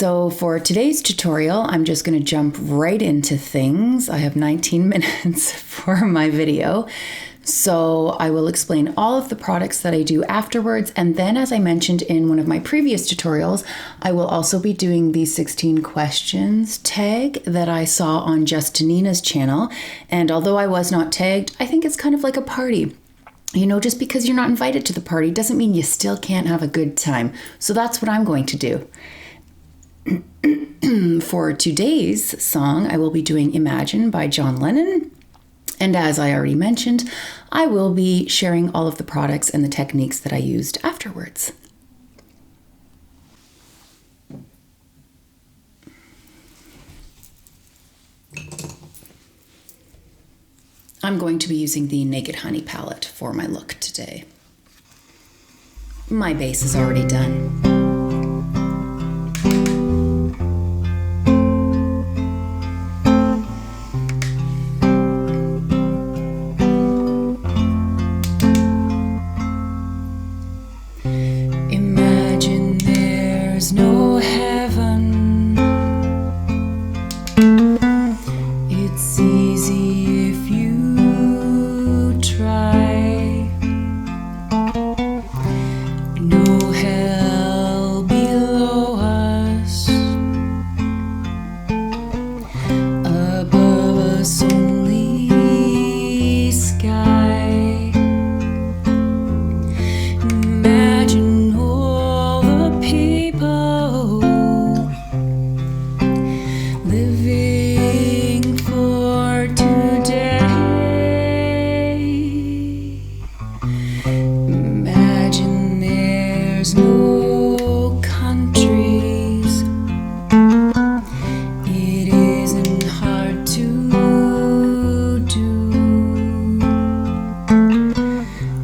So for today's tutorial, I'm just going to jump right into things. I have 19 minutes for my video. So I will explain all of the products that I do afterwards. And then, as I mentioned in one of my previous tutorials, I will also be doing the 16 questions tag that I saw on Justinina's channel. And although I was not tagged, I think it's kind of like a party. You know, just because you're not invited to the party doesn't mean you still can't have a good time. So that's what I'm going to do. For today's song, I will be doing Imagine by John Lennon. And as I already mentioned, I will be sharing all of the products and the techniques that I used afterwards. I'm going to be using the Naked Honey palette for my look today. My base is already done. Imagine there's no heaven. It's easy if you try. No hell below us. Above us only sky. Imagine all the people living for today. Imagine there's no countries. It isn't hard to do.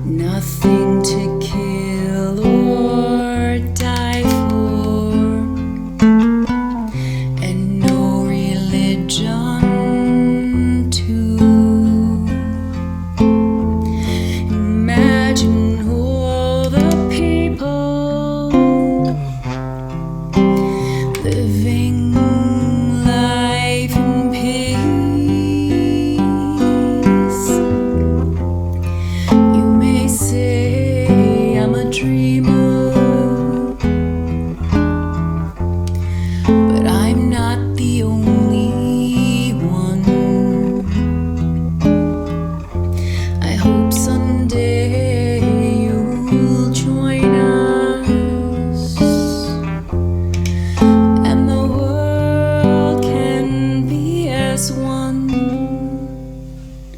Nothing to kill or die for, and no religion too. Imagine all the people living life in peace. You may say I'm a dreamer, but I'm not the only one. I hope someday you'll join us, and the world can be as one.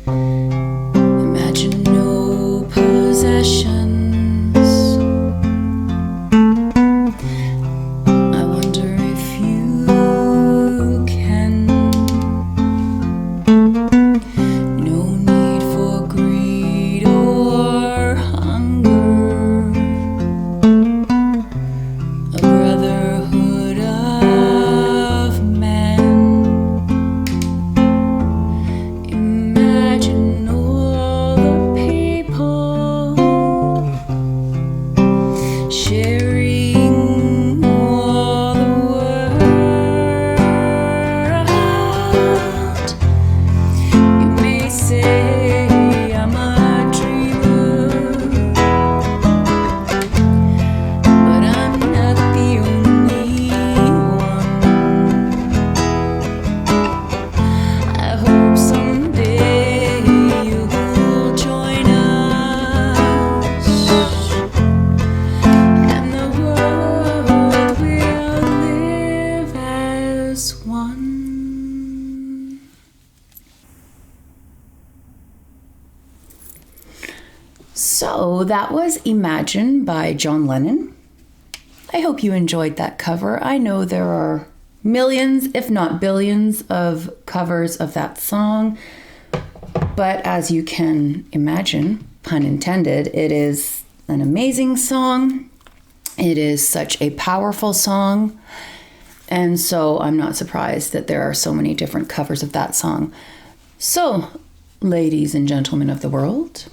Imagine no possessions. I wonder if you can. No need for greed or hunger. A brotherhood of men. Imagine all the people sharing all the world. You may say I'm a dreamer, but I'm not the only one. I hope someday you'll join us, and the world will live as one. So that was Imagine by John Lennon. I hope you enjoyed that cover. I know there are millions, if not billions, of covers of that song. But as you can imagine, pun intended, it is an amazing song. It is such a powerful song. And so I'm not surprised that there are so many different covers of that song. So, ladies and gentlemen of the world,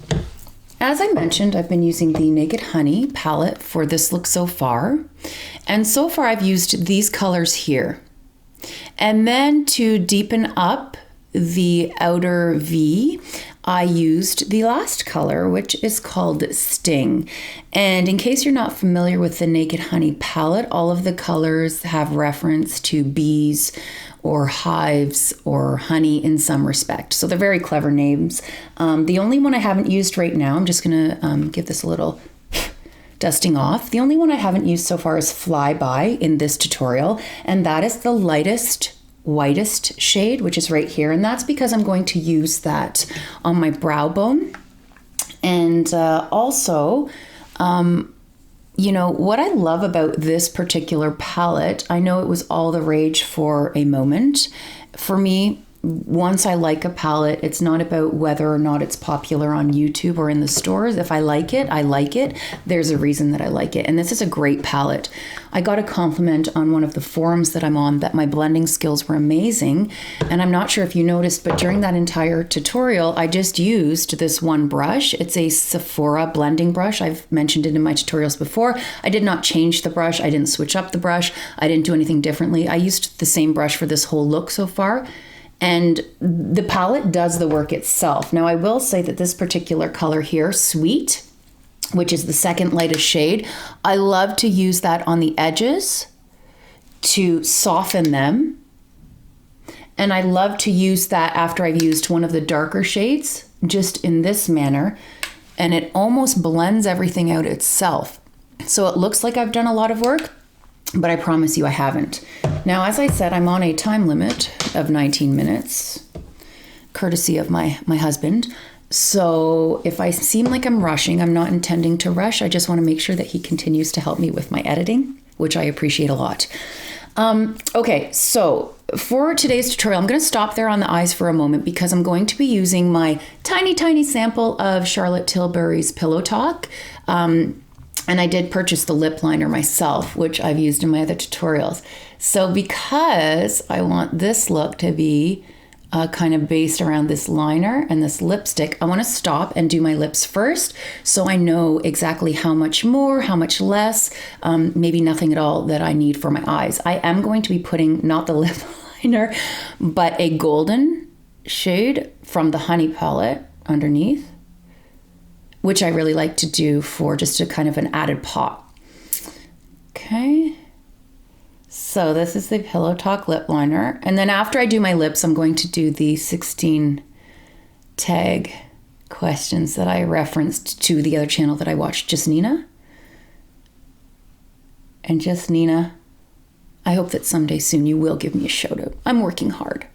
as I mentioned, I've been using the Naked Honey palette for this look so far. And so far I've used these colors here. And then to deepen up the outer V, I used the last color, which is called Sting. And in case you're not familiar with the Naked Honey palette, all of the colors have reference to bees or hives or honey in some respect. So they're very clever names. The only one I haven't used right now, I'm just gonna give this a little dusting off. The only one I haven't used so far is Flyby in this tutorial, and that is the lightest, whitest shade, which is right here. And that's because I'm going to use that on my brow bone. And also, you know, what I love about this particular palette, I know it was all the rage for a moment. For me, once I like a palette, it's not about whether or not it's popular on YouTube or in the stores. If I like it, I like it. There's a reason that I like it. And this is a great palette. I got a compliment on one of the forums that I'm on that my blending skills were amazing. And I'm not sure if you noticed, but during that entire tutorial, I just used this one brush. It's a Sephora blending brush. I've mentioned it in my tutorials before. I did not change the brush. I didn't switch up the brush. I didn't do anything differently. I used the same brush for this whole look so far. And the palette does the work itself. Now, I will say that this particular color here, Sweet, which is the second lightest shade, I love to use that on the edges to soften them. And I love to use that after I've used one of the darker shades, just in this manner. And it almost blends everything out itself. So it looks like I've done a lot of work, but I promise you I haven't. Now, as I said, I'm on a time limit of 19 minutes, courtesy of my husband. So if I seem like I'm rushing, I'm not intending to rush. I just want to make sure that he continues to help me with my editing, which I appreciate a lot. Okay, so for today's tutorial, I'm going to stop there on the eyes for a moment because I'm going to be using my tiny, tiny sample of Charlotte Tilbury's Pillow Talk. And I did purchase the lip liner myself, which I've used in my other tutorials. So because I want this look to be kind of based around this liner and this lipstick, I want to stop and do my lips first so I know exactly how much more, how much less, maybe nothing at all that I need for my eyes. I am going to be putting not the lip liner, but a golden shade from the Honey palette underneath, which I really like to do for just a kind of an added pop. Okay. So this is the Pillow Talk lip liner. And then after I do my lips, I'm going to do the 16 tag questions that I referenced to the other channel that I watched, Just Nina. And Just Nina, I hope that someday soon you will give me a shout out. I'm working hard.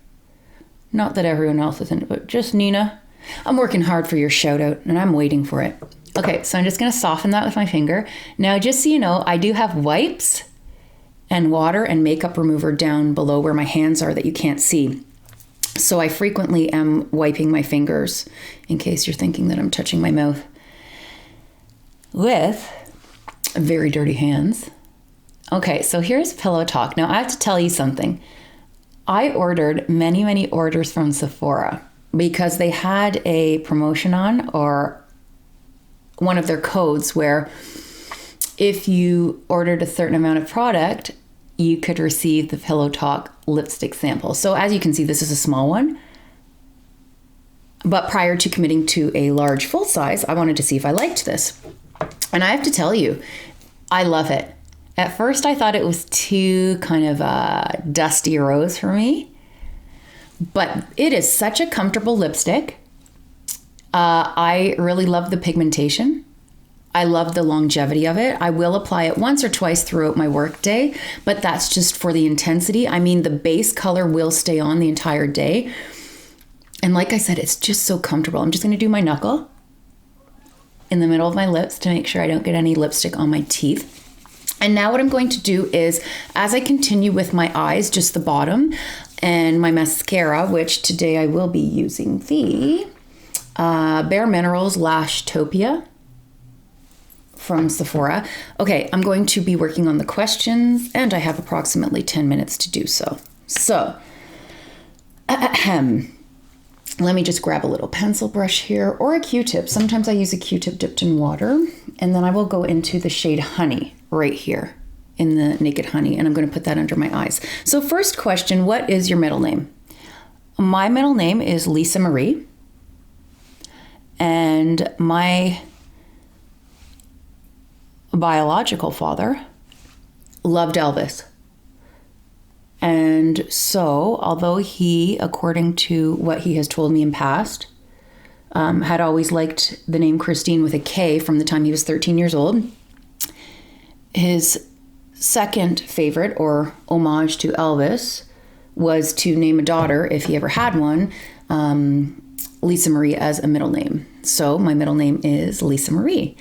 Not that everyone else isn't, but Just Nina, I'm working hard for your shout out and I'm waiting for it. Okay, so I'm just gonna soften that with my finger. Now, just so you know, I do have wipes and water and makeup remover down below where my hands are that you can't see. So I frequently am wiping my fingers in case you're thinking that I'm touching my mouth with very dirty hands. Okay, so here's Pillow Talk. Now I have to tell you something. I ordered many, many orders from Sephora because they had a promotion on, or one of their codes where if you ordered a certain amount of product, you could receive the Pillow Talk lipstick sample. So as you can see, this is a small one. But prior to committing to a large full size, I wanted to see if I liked this. And I have to tell you, I love it. At first, I thought it was too kind of dusty rose for me. But it is such a comfortable lipstick. I really love the pigmentation. I love the longevity of it. I will apply it once or twice throughout my work day, but that's just for the intensity. I mean, the base color will stay on the entire day. And like I said, it's just so comfortable. I'm just going to do my knuckle in the middle of my lips to make sure I don't get any lipstick on my teeth. And now what I'm going to do is, as I continue with my eyes, just the bottom, and my mascara, which today I will be using the Bare Minerals Lashtopia from Sephora. Okay, I'm going to be working on the questions, and I have approximately 10 minutes to do so. So, Let me just grab a little pencil brush here or a Q-tip. Sometimes I use a Q-tip dipped in water. And then I will go into the shade Honey right here in the Naked Honey. And I'm going to put that under my eyes. So first question, what is your middle name? My middle name is Lisa Marie. And my biological father loved Elvis. And so, although he, according to what he has told me in past, had always liked the name Christine with a K from the time he was 13 years old, his second favorite, or homage to Elvis, was to name a daughter, if he ever had one, Lisa Marie as a middle name. So my middle name is Lisa Marie.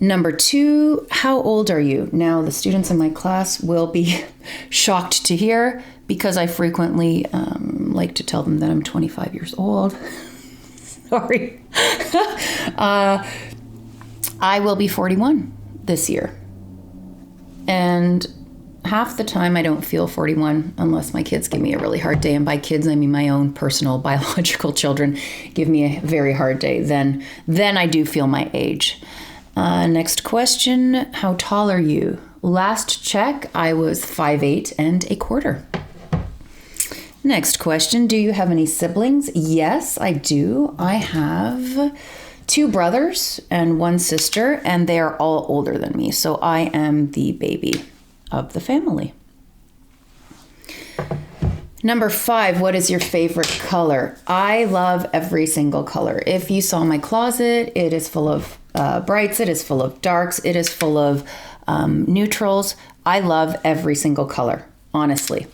Number 2, how old are you? Now, the students in my class will be shocked to hear because I frequently like to tell them that I'm 25 years old. Sorry. I will be 41 this year. And half the time I don't feel 41 unless my kids give me a really hard day. And by kids, I mean my own personal biological children give me a very hard day. Then I do feel my age. Next question, how tall are you? Last check, I was 5'8" and a quarter. Next question, do you have any siblings? Yes, I do. I have 2 brothers and 1 sister, and they are all older than me. So I am the baby of the family. Number 5, what is your favorite color? I love every single color. If you saw my closet, it is full of brights, it is full of darks, it is full of neutrals. I love every single color, honestly.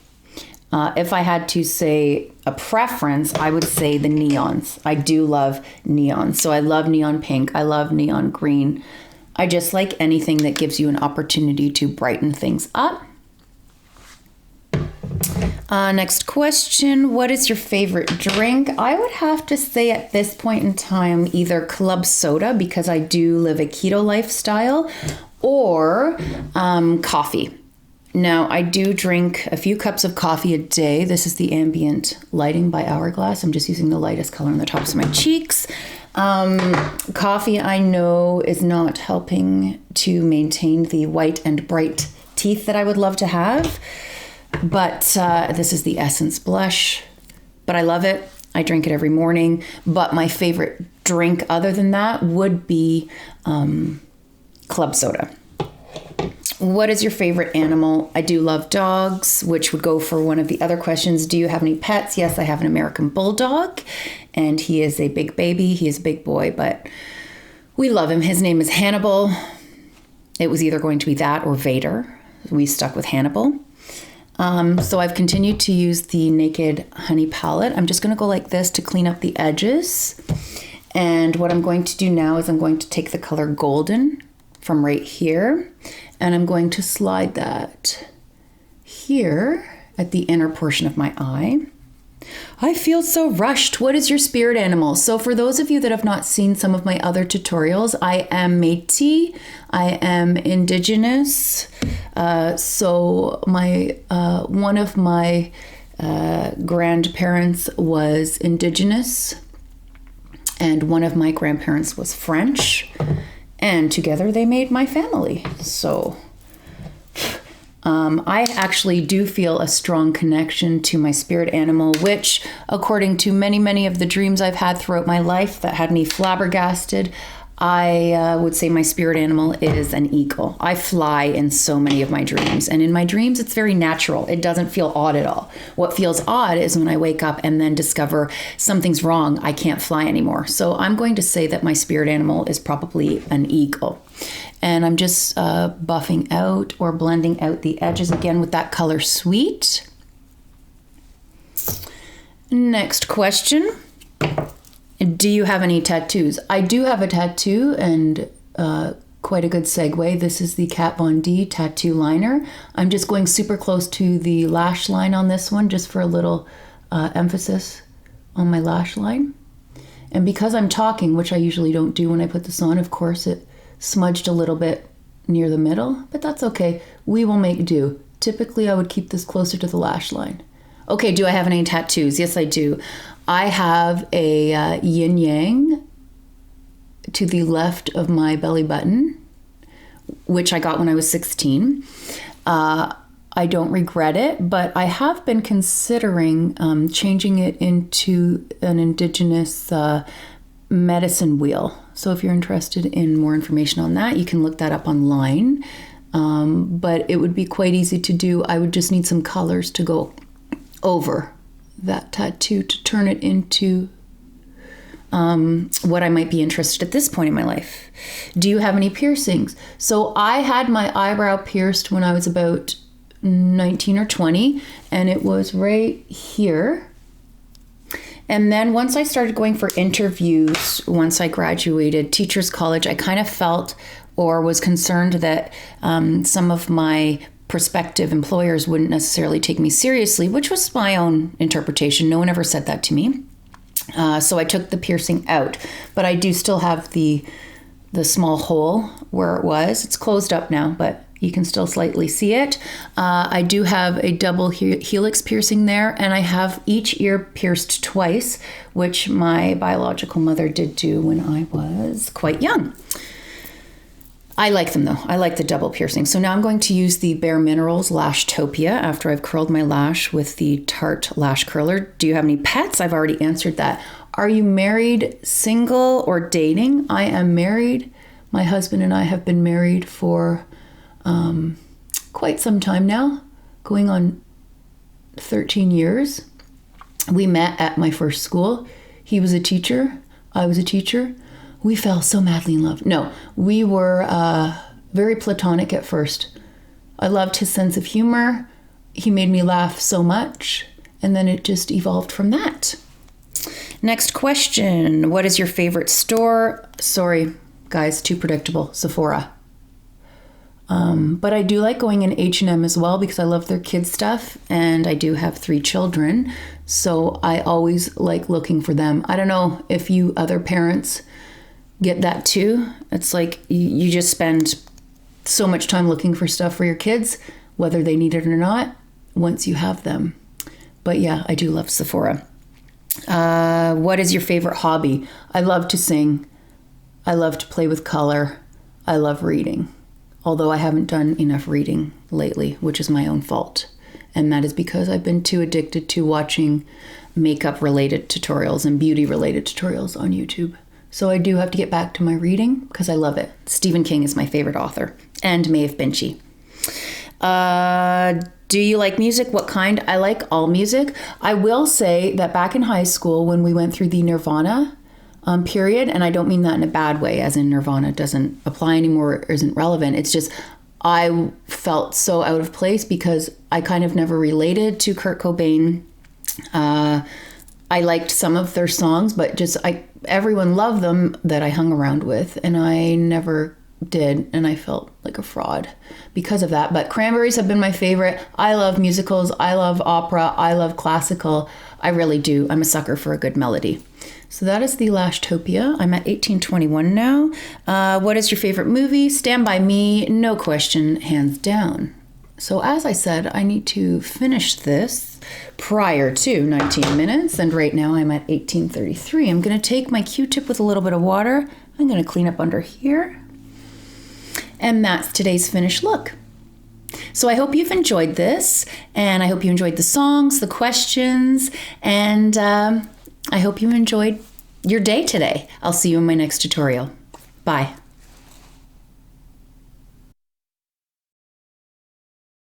If I had to say a preference, I would say the neons. I do love neons. So I love neon pink. I love neon green. I just like anything that gives you an opportunity to brighten things up. Next question, what is your favorite drink? I would have to say at this point in time, either club soda, because I do live a keto lifestyle, or coffee. Now, I do drink a few cups of coffee a day. This is the Ambient Lighting by Hourglass. I'm just using the lightest color on the tops of my cheeks. Coffee, I know, is not helping to maintain the white and bright teeth that I would love to have. But this is the Essence Blush. But I love it. I drink it every morning. But my favorite drink other than that would be club soda. What is your favorite animal? I do love dogs, which would go for one of the other questions. Do you have any pets? Yes, I have an American Bulldog, and he is a big baby. He is a big boy, but we love him. His name is Hannibal. It was either going to be that or Vader. We stuck with Hannibal. So I've continued to use the Naked Honey palette. I'm just going to go like this to clean up the edges. And what I'm going to do now is I'm going to take the color Golden from right here, and I'm going to slide that here at the inner portion of my eye. I feel so rushed. What is your spirit animal? So for those of you that have not seen some of my other tutorials, I am Métis. I am Indigenous. So one of my grandparents was Indigenous, and one of my grandparents was French. And together they made my family. So I actually do feel a strong connection to my spirit animal, which, according to many, many of the dreams I've had throughout my life that had me flabbergasted, I would say my spirit animal is an eagle. I fly in so many of my dreams. And in my dreams, it's very natural. It doesn't feel odd at all. What feels odd is when I wake up and then discover something's wrong. I can't fly anymore. So I'm going to say that my spirit animal is probably an eagle. And I'm just buffing out or blending out the edges again with that color Sweet. Next question. Do you have any tattoos? I do have a tattoo, and quite a good segue. This is the Kat Von D tattoo liner. I'm just going super close to the lash line on this one, just for a little emphasis on my lash line. And because I'm talking, which I usually don't do when I put this on, of course, it smudged a little bit near the middle, but that's okay. We will make do. Typically, I would keep this closer to the lash line. Okay, do I have any tattoos? Yes, I do. I have a yin yang to the left of my belly button, which I got when I was 16. I don't regret it, but I have been considering changing it into an indigenous medicine wheel. So if you're interested in more information on that, you can look that up online. But it would be quite easy to do. I would just need some colors to go over that tattoo to turn it into what I might be interested at this point in my life. Do you have any piercings? So I had my eyebrow pierced when I was about 19 or 20, and it was right here. And then once I started going for interviews, once I graduated teachers college, I kind of felt or was concerned that some of my prospective employers wouldn't necessarily take me seriously, which was my own interpretation. No one ever said that to me. So I took the piercing out, but I do still have the small hole where it was. It's closed up now, but you can still slightly see it. I do have a double helix piercing there, and I have each ear pierced twice, which my biological mother did do when I was quite young. I like them though. I like the double piercing. So now I'm going to use the Bare Minerals Lashtopia after I've curled my lash with the Tarte Lash Curler. Do you have any pets? I've already answered that. Are you married, single, or dating? I am married. My husband and I have been married for quite some time now, going on 13 years. We met at my first school. He was a teacher. I was a teacher. We fell so madly in love. No, we were very platonic at first. I loved his sense of humor. He made me laugh so much. And then it just evolved from that. Next question. What is your favorite store? Sorry, guys, too predictable. Sephora. But I do like going in H&M as well because I love their kids stuff. And I do have 3 children. So I always like looking for them. I don't know if you other parents get that too. It's like you just spend so much time looking for stuff for your kids, whether they need it or not, once you have them. But yeah, I do love Sephora. What is your favorite hobby? I love to sing. I love to play with color. I love reading. Although I haven't done enough reading lately, which is my own fault. And that is because I've been too addicted to watching makeup related tutorials and beauty related tutorials on YouTube. So I do have to get back to my reading because I love it. Stephen King is my favorite author, and Maeve Binchy. Do you like music? What kind? I like all music. I will say that back in high school when we went through the Nirvana period, and I don't mean that in a bad way, as in Nirvana doesn't apply anymore or isn't relevant. It's just I felt so out of place because I kind of never related to Kurt Cobain. I liked some of their songs, but everyone loved them that I hung around with, and I never did, and I felt like a fraud because of that. But Cranberries have been my favorite. I love musicals. I love opera. I love classical. I really do. I'm a sucker for a good melody. So that is the Lashtopia. I'm at 1821 now. What is your favorite movie? Stand By Me, no question, hands down. So as I said, I need to finish this prior to 19 minutes. And right now I'm at 1833. I'm going to take my Q-tip with a little bit of water. I'm going to clean up under here. And that's today's finished look. So I hope you've enjoyed this. And I hope you enjoyed the songs, the questions. And I hope you enjoyed your day today. I'll see you in my next tutorial. Bye.